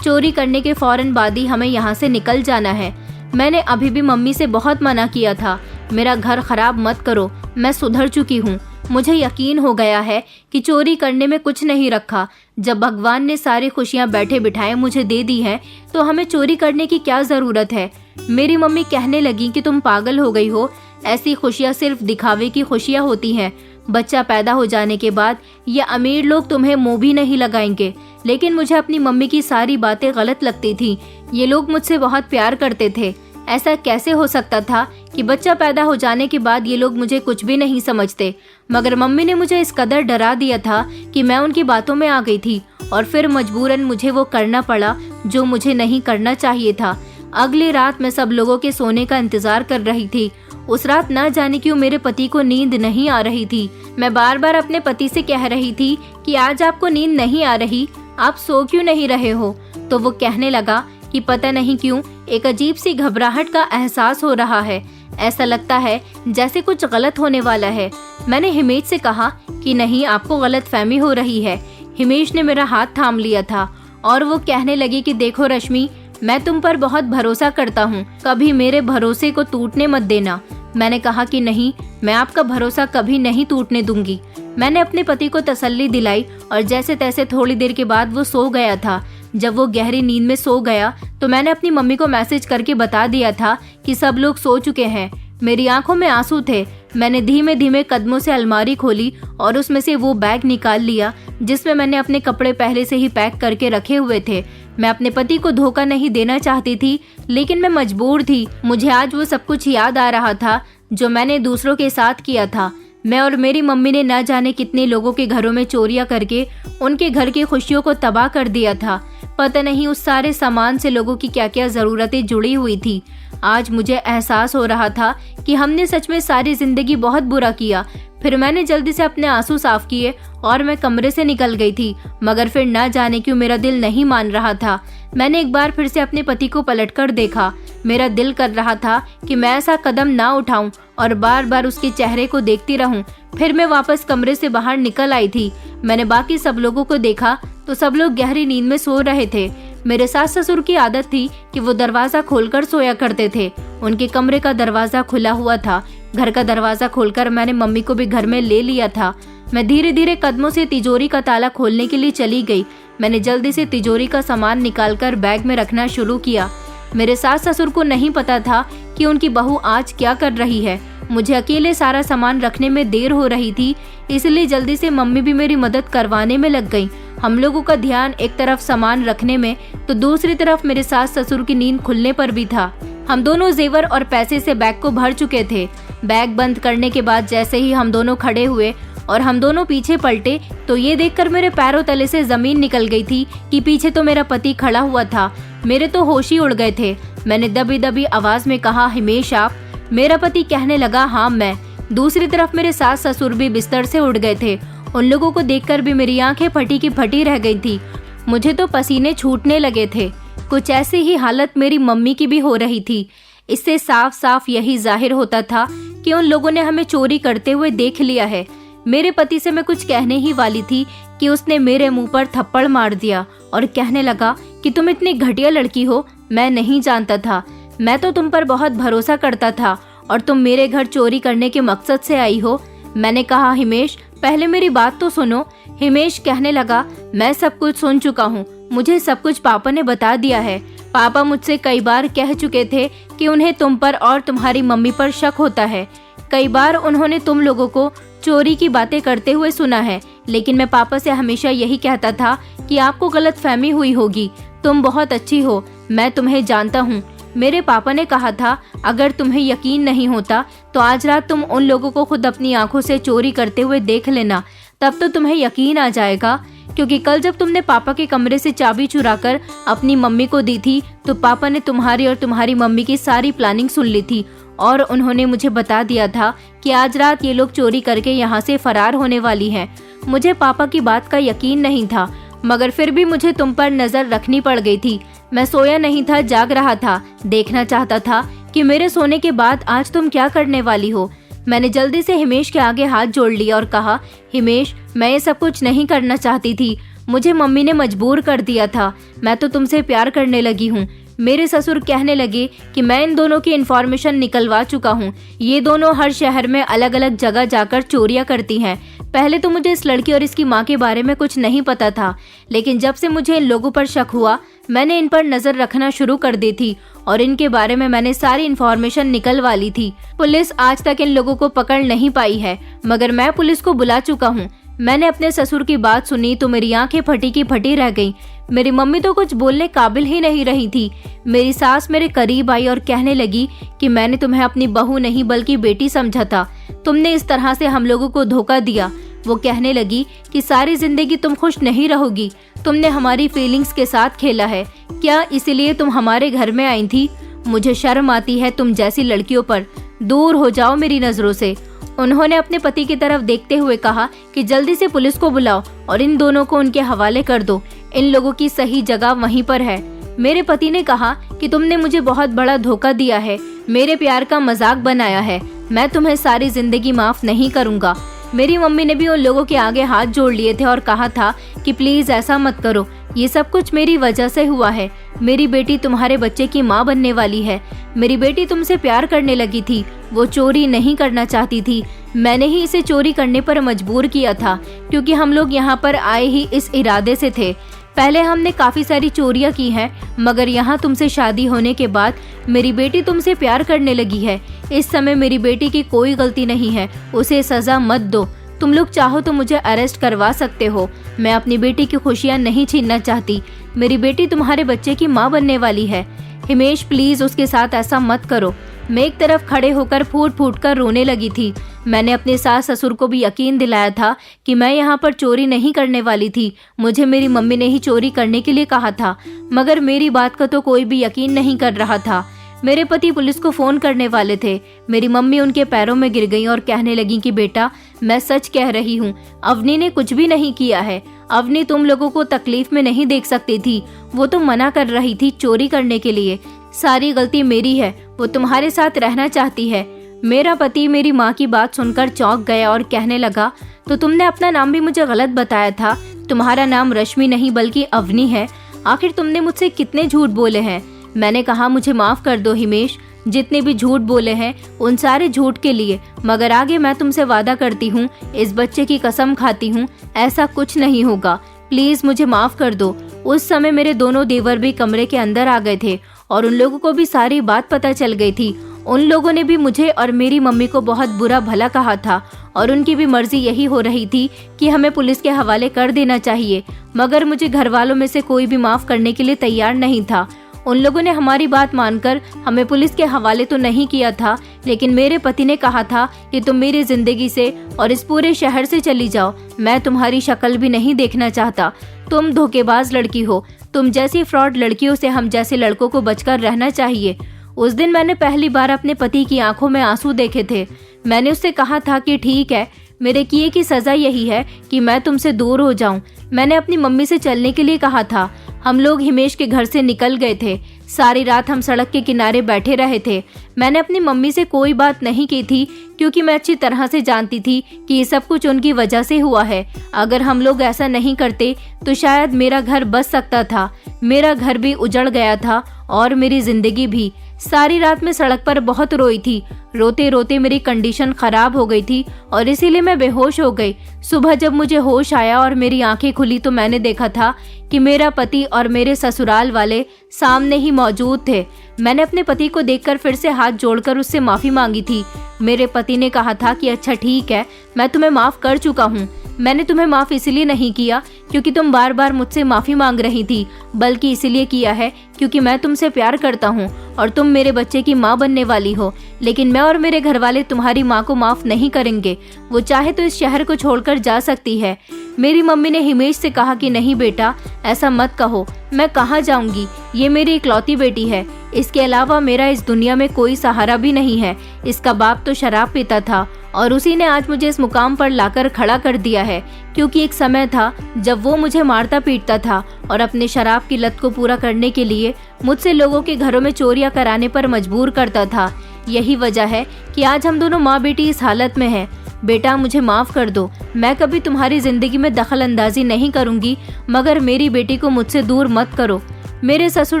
चोरी करने के फौरन बाद ही हमें यहाँ से निकल जाना है। मैंने अभी भी मम्मी से बहुत मना किया था, मेरा घर खराब मत करो, मैं सुधर चुकी हूँ। मुझे यकीन हो गया है कि चोरी करने में कुछ नहीं रखा। जब भगवान ने सारी खुशियाँ बैठे बिठाए मुझे दे दी हैं, तो हमें चोरी करने की क्या जरूरत है। मेरी मम्मी कहने लगी कि तुम पागल हो गई हो, ऐसी खुशियाँ सिर्फ दिखावे की खुशियाँ होती हैं। बच्चा पैदा हो जाने के बाद ये अमीर लोग तुम्हें मुंह भी नहीं लगाएंगे। लेकिन मुझे अपनी मम्मी की सारी बातें गलत लगती थी। ये लोग मुझसे बहुत प्यार करते थे। ऐसा कैसे हो सकता था कि बच्चा पैदा हो जाने के बाद ये लोग मुझे कुछ भी नहीं समझते। मगर मम्मी ने मुझे इस कदर डरा दिया था कि मैं उनकी बातों में आ गई थी और फिर मजबूरन मुझे वो करना पड़ा जो मुझे नहीं करना चाहिए था। अगली रात मैं सब लोगों के सोने का इंतजार कर रही थी। उस रात न जाने क्यों मेरे पति को नींद नहीं आ रही थी। मैं बार बार अपने पति से कह रही थी कि आज आपको नींद नहीं आ रही, आप सो क्यों नहीं रहे हो। तो वो कहने लगा कि पता नहीं क्यों एक अजीब सी घबराहट का एहसास हो रहा है, ऐसा लगता है जैसे कुछ गलत होने वाला है। मैंने हिमेश से कहा कि नहीं, आपको गलत फहमी हो रही है। हिमेश ने मेरा हाथ थाम लिया था और वो कहने लगी कि देखो रश्मि, मैं तुम पर बहुत भरोसा करता हूँ, कभी मेरे भरोसे को टूटने मत देना। मैंने कहा कि नहीं, मैं आपका भरोसा कभी नहीं टूटने दूंगी। मैंने अपने पति को तसल्ली दिलाई और जैसे तैसे थोड़ी देर के बाद वो सो गया था। जब वो गहरी नींद में सो गया तो मैंने अपनी मम्मी को मैसेज करके बता दिया था कि सब लोग सो चुके हैं। मेरी आंखों में आंसू थे। मैंने धीमे धीमे कदमों से अलमारी खोली और उसमें से वो बैग निकाल लिया जिसमें मैंने अपने कपड़े पहले से ही पैक करके रखे हुए थे। मैं अपने पति को धोखा नहीं देना चाहती थी, लेकिन मैं मजबूर थी। मुझे आज वो सब कुछ याद आ रहा था जो मैंने दूसरों के साथ किया था। मैं और मेरी मम्मी ने न जाने कितने लोगों के घरों में चोरियां करके उनके घर की खुशियों को तबाह कर दिया था। पता नहीं उस सारे सामान से लोगों की क्या क्या जरूरतें जुड़ी हुई थी। आज मुझे एहसास हो रहा था कि हमने सच में सारी जिंदगी बहुत बुरा किया। फिर मैंने जल्दी से अपने आंसू साफ किए और मैं कमरे से निकल गई थी। मगर फिर न जाने क्यों मेरा दिल नहीं मान रहा था। मैंने एक बार फिर से अपने पति को पलटकर देखा। मेरा दिल कर रहा था कि मैं ऐसा कदम ना उठाऊं और बार बार उसके चेहरे को देखती रहूं। फिर मैं वापस कमरे से बाहर निकल आई थी। मैंने बाकी सब लोगों को देखा तो सब लोग गहरी नींद में सो रहे थे। मेरे सास ससुर की आदत थी कि वो दरवाजा खोलकर सोया करते थे। उनके कमरे का दरवाजा खुला हुआ था। घर का दरवाजा खोलकर मैंने मम्मी को भी घर में ले लिया था। मैं धीरे धीरे कदमों से तिजोरी का ताला खोलने के लिए चली गई। मैंने जल्दी से तिजोरी का सामान निकालकर बैग में रखना शुरू किया। मेरे सास ससुर को नहीं पता था कि उनकी बहू आज क्या कर रही है। मुझे अकेले सारा सामान रखने में देर हो रही थी, इसलिए जल्दी से मम्मी भी मेरी मदद करवाने में लग गई। हम लोगों का ध्यान एक तरफ सामान रखने में तो दूसरी तरफ मेरे सास ससुर की नींद खुलने पर भी था। हम दोनों जेवर और पैसे से बैग को भर चुके थे। बैग बंद करने के बाद जैसे ही हम दोनों खड़े हुए और हम दोनों पीछे पलटे तो ये देखकर मेरे पैरों तले से जमीन निकल गई थी कि पीछे तो मेरा पति खड़ा हुआ था। मेरे तो होश ही उड़ गए थे। मैंने दबी दबी आवाज में कहा, हिमेश आप? मेरा पति कहने लगा, हाँ मैं। दूसरी तरफ मेरे सास ससुर भी बिस्तर से उठ गए थे। उन लोगों को देखकर भी मेरी आंखें फटी की फटी रह गई थी। मुझे तो पसीने छूटने लगे थे। कुछ ऐसी ही हालत मेरी मम्मी की भी हो रही थी। इससे साफ साफ यही जाहिर होता था कि उन लोगों ने हमें चोरी करते हुए देख लिया है। मेरे पति से मैं कुछ कहने ही वाली थी कि उसने मेरे मुंह पर थप्पड़ मार दिया और कहने लगा कि तुम इतनी घटिया लड़की हो, मैं नहीं जानता था। मैं तो तुम पर बहुत भरोसा करता था और तुम मेरे घर चोरी करने के मकसद से आई हो। मैंने कहा, हिमेश पहले मेरी बात तो सुनो। हिमेश कहने लगा, मैं सब कुछ सुन चुका हूँ, मुझे सब कुछ पापा ने बता दिया है। पापा मुझसे कई बार कह चुके थे कि उन्हें तुम पर और तुम्हारी मम्मी पर शक होता है। कई बार उन्होंने तुम लोगों को चोरी की बातें करते हुए सुना है, लेकिन मैं पापा से हमेशा यही कहता था कि आपको गलतफहमी हुई होगी, तुम बहुत अच्छी हो, मैं तुम्हें जानता हूँ। मेरे पापा ने कहा था अगर तुम्हें यकीन नहीं होता तो आज रात तुम उन लोगों को खुद अपनी आंखों से चोरी करते हुए देख लेना, तब तो तुम्हें यकीन आ जाएगा। क्योंकि कल जब तुमने पापा के कमरे से चाबी चुराकर अपनी मम्मी को दी थी तो पापा ने तुम्हारी और तुम्हारी मम्मी की सारी प्लानिंग सुन ली थी। और उन्होंने मुझे बता दिया था कि आज रात ये लोग चोरी करके यहाँ से फरार होने वाली हैं। मुझे पापा की बात का यकीन नहीं था, मगर फिर भी मुझे तुम पर नजर रखनी पड़ गई थी। मैं सोया नहीं था, जाग रहा था, देखना चाहता था कि मेरे सोने के बाद आज तुम क्या करने वाली हो। मैंने जल्दी से हिमेश के आगे हाथ जोड़ लिया और कहा, हिमेश, मैं ये सब कुछ नहीं करना चाहती थी, मुझे मम्मी ने मजबूर कर दिया था। मैं तो तुमसे प्यार करने लगी हूँ। मेरे ससुर कहने लगे कि मैं इन दोनों की इन्फॉर्मेशन निकलवा चुका हूँ। ये दोनों हर शहर में अलग अलग जगह जाकर चोरियां करती हैं। पहले तो मुझे इस लड़की और इसकी माँ के बारे में कुछ नहीं पता था, लेकिन जब से मुझे इन लोगों पर शक हुआ, मैंने इन पर नजर रखना शुरू कर दी थी और इनके बारे में मैंने सारी इन्फॉर्मेशन निकलवा ली थी। पुलिस आज तक इन लोगों को पकड़ नहीं पाई है, मगर मैं पुलिस को बुला चुका हूँ। मैंने अपने ससुर की बात सुनी तो मेरी आंखें फटी की फटी रह गईं। मेरी मम्मी तो कुछ बोलने काबिल ही नहीं रही थी। मेरी सास मेरे करीब आई और कहने लगी कि मैंने तुम्हें अपनी बहू नहीं बल्कि बेटी समझा था, तुमने इस तरह से हम लोगों को धोखा दिया। वो कहने लगी कि सारी जिंदगी तुम खुश नहीं रहोगी, तुमने हमारी फीलिंग्स के साथ खेला है, क्या इसीलिए तुम हमारे घर में आई थी? मुझे शर्म आती है तुम जैसी लड़कियों पर, दूर हो जाओ मेरी नजरों से। उन्होंने अपने पति की तरफ देखते हुए कहा कि जल्दी से पुलिस को बुलाओ और इन दोनों को उनके हवाले कर दो। इन लोगों की सही जगह वहीं पर है। मेरे पति ने कहा कि तुमने मुझे बहुत बड़ा धोखा दिया है, मेरे प्यार का मजाक बनाया है, मैं तुम्हें सारी जिंदगी माफ नहीं करूंगा। मेरी मम्मी ने भी उन लोगों के आगे हाथ जोड़ लिए थे और कहा था कि प्लीज ऐसा मत करो, ये सब कुछ मेरी वजह से हुआ है। मेरी बेटी तुम्हारे बच्चे की माँ बनने वाली है। मेरी बेटी तुमसे प्यार करने लगी थी, वो चोरी नहीं करना चाहती थी। मैंने ही इसे चोरी करने पर मजबूर किया था, क्योंकि हम लोग यहाँ पर आए ही इस इरादे से थे। पहले हमने काफी सारी चोरियां की हैं, मगर यहाँ तुमसे शादी होने के बाद मेरी बेटी तुमसे प्यार करने लगी है। इस समय मेरी बेटी की कोई गलती नहीं है, उसे सजा मत दो। तुम लोग चाहो तो मुझे अरेस्ट करवा सकते हो, मैं अपनी बेटी की खुशियां नहीं छीनना चाहती। मेरी बेटी तुम्हारे बच्चे की माँ बनने वाली है। हिमेश, प्लीज उसके साथ ऐसा मत करो। मैं एक तरफ खड़े होकर फूट फूट कर रोने लगी थी। मैंने अपने सास ससुर को भी यकीन दिलाया था कि मैं यहाँ पर चोरी नहीं करने वाली थी, मुझे मेरी मम्मी ने ही चोरी करने के लिए कहा था, मगर मेरी बात का तो कोई भी यकीन नहीं कर रहा था। मेरे पति पुलिस को फोन करने वाले थे। मेरी मम्मी उनके पैरों में गिर गईं और कहने लगी कि बेटा, मैं सच कह रही हूँ, अवनी ने कुछ भी नहीं किया है। अवनी तुम लोगों को तकलीफ में नहीं देख सकती थी, वो तो मना कर रही थी चोरी करने के लिए। सारी गलती मेरी है, वो तुम्हारे साथ रहना चाहती है। मेरा पति मेरी माँ की बात सुनकर चौंक गया और कहने लगा, तो तुमने अपना नाम भी मुझे गलत बताया था, तुम्हारा नाम रश्मि नहीं बल्कि अवनी है। आखिर तुमने मुझसे कितने झूठ बोले हैं? मैंने कहा, मुझे माफ कर दो हिमेश, जितने भी झूठ बोले हैं उन सारे झूठ के लिए, मगर आगे मैं तुमसे वादा करती हूँ, इस बच्चे की कसम खाती हूँ, ऐसा कुछ नहीं होगा। प्लीज मुझे माफ कर दो। उस समय मेरे दोनों देवर भी कमरे के अंदर आ गए थे और उन लोगों को भी सारी बात पता चल गई थी। उन लोगों ने भी मुझे और मेरी मम्मी को बहुत बुरा भला कहा था और उनकी भी मर्जी यही हो रही थी कि हमें पुलिस के हवाले कर देना चाहिए, मगर मुझे घर वालों में से कोई भी माफ करने के लिए तैयार नहीं था। उन लोगों ने हमारी बात मानकर हमें पुलिस के हवाले तो नहीं किया था, लेकिन मेरे पति ने कहा था कि तुम मेरी जिंदगी से और इस पूरे शहर से चली जाओ, मैं तुम्हारी शक्ल भी नहीं देखना चाहता। तुम धोखेबाज लड़की हो, तुम जैसी फ्रॉड लड़कियों से हम जैसे लड़कों को बचकर रहना चाहिए। उस दिन मैंने पहली बार अपने पति की आंखों में आंसू देखे थे। मैंने उससे कहा था कि ठीक है, मेरे किए की सजा यही है कि मैं तुमसे दूर हो जाऊं। मैंने अपनी मम्मी से चलने के लिए कहा था। हम लोग हिमेश के घर से निकल गए थे। सारी रात हम सड़क के किनारे बैठे रहे थे। मैंने अपनी मम्मी से कोई बात नहीं की थी, क्योंकि मैं अच्छी तरह से जानती थी कि ये सब कुछ उनकी वजह से हुआ है। अगर हम लोग ऐसा नहीं करते तो शायद मेरा घर बच सकता था। मेरा घर भी उजड़ गया था और मेरी जिंदगी भी। सारी रात मैं सड़क पर बहुत रोई थी। रोते रोते मेरी कंडीशन खराब हो गई थी और इसीलिए मैं बेहोश हो गई। सुबह जब मुझे होश आया और मेरी आंखें खुली तो मैंने देखा था कि मेरा पति और मेरे ससुराल वाले सामने ही मौजूद थे। मैंने अपने पति को देखकर फिर से हाथ जोड़कर उससे माफी मांगी थी। मेरे पति ने कहा था कि अच्छा ठीक है, मैं तुम्हें माफ कर चुका हूँ। मैंने तुम्हें माफ इसलिए नहीं किया क्योंकि तुम बार बार मुझसे माफी मांग रही थी, बल्कि इसलिए किया है क्योंकि मैं तुमसे प्यार करता हूँ और तुम मेरे बच्चे की माँ बनने वाली हो। लेकिन मैं और मेरे घर वाले तुम्हारी माँ को माफ नहीं करेंगे। वो चाहे तो इस शहर को छोड़कर जा सकती है। मेरी मम्मी ने हिमेश से कहा कि नहीं बेटा, ऐसा मत कहो, मैं कहाँ जाऊंगी, ये मेरी इकलौती बेटी है, इसके अलावा मेरा इस दुनिया में कोई सहारा भी नहीं है। इसका बाप तो शराब पीता था और उसी ने आज मुझे इस मुकाम पर लाकर खड़ा कर दिया है, क्योंकि एक समय था जब वो मुझे मारता पीटता था और अपने शराब की लत को पूरा करने के लिए मुझसे लोगों के घरों में चोरियां कराने पर मजबूर करता था। यही वजह है कि आज हम दोनों माँ बेटी इस हालत में हैं। बेटा, मुझे माफ कर दो, मैं कभी तुम्हारी जिंदगी में दखल अंदाजी नहीं करूंगी, मगर मेरी बेटी को मुझसे दूर मत करो। मेरे ससुर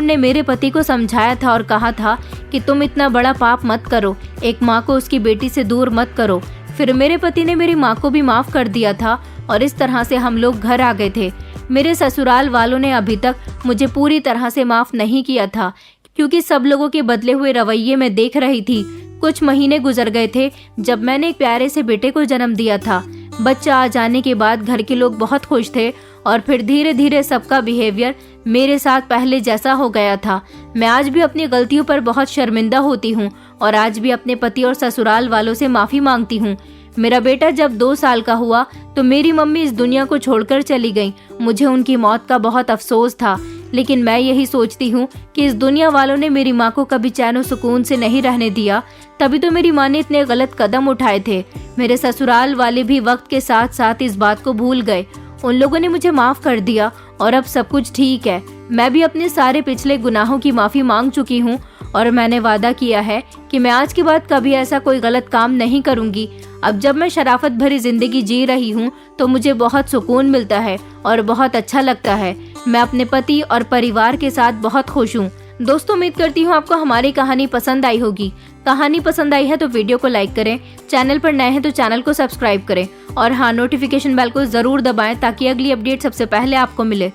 ने मेरे पति को समझाया था और कहा था कि तुम इतना बड़ा पाप मत करो, एक माँ को उसकी बेटी से दूर मत करो। फिर मेरे पति ने मेरी माँ को भी माफ कर दिया था और इस तरह से हम लोग घर आ गए थे। मेरे ससुराल वालों ने अभी तक मुझे पूरी तरह से माफ नहीं किया था, क्योंकि सब लोगों के बदले हुए रवैये में देख रही थी। कुछ महीने गुजर गए थे जब मैंने एक प्यारे से बेटे को जन्म दिया था। बच्चा आ जाने के बाद घर के लोग बहुत खुश थे और फिर धीरे धीरे सबका बिहेवियर मेरे साथ पहले जैसा हो गया था। मैं आज भी अपनी गलतियों पर बहुत शर्मिंदा होती हूँ और आज भी अपने पति और ससुराल वालों से माफी मांगती हूँ। मेरा बेटा जब 2 साल का हुआ तो मेरी मम्मी इस दुनिया को छोड़कर चली गई। मुझे उनकी मौत का बहुत अफसोस था, लेकिन मैं यही सोचती हूँ कि इस दुनिया वालों ने मेरी माँ को कभी चैन और सुकून से नहीं रहने दिया, तभी तो मेरी माँ ने इतने गलत कदम उठाए थे। मेरे ससुराल वाले भी वक्त के साथ साथ इस बात को भूल गए। उन लोगों ने मुझे माफ कर दिया और अब सब कुछ ठीक है। मैं भी अपने सारे पिछले गुनाहों की माफी मांग चुकी हूँ और मैंने वादा किया है कि मैं आज के बाद कभी ऐसा कोई गलत काम नहीं करूँगी। अब जब मैं शराफत भरी जिंदगी जी रही हूँ तो मुझे बहुत सुकून मिलता है और बहुत अच्छा लगता है। मैं अपने पति और परिवार के साथ बहुत खुश हूँ। दोस्तों, उम्मीद करती हूँ आपको हमारी कहानी पसंद आई होगी। कहानी पसंद आई है तो वीडियो को लाइक करें, चैनल पर नए हैं तो चैनल को सब्सक्राइब करें और हाँ, नोटिफिकेशन बेल को जरूर दबाएं ताकि अगली अपडेट सबसे पहले आपको मिले।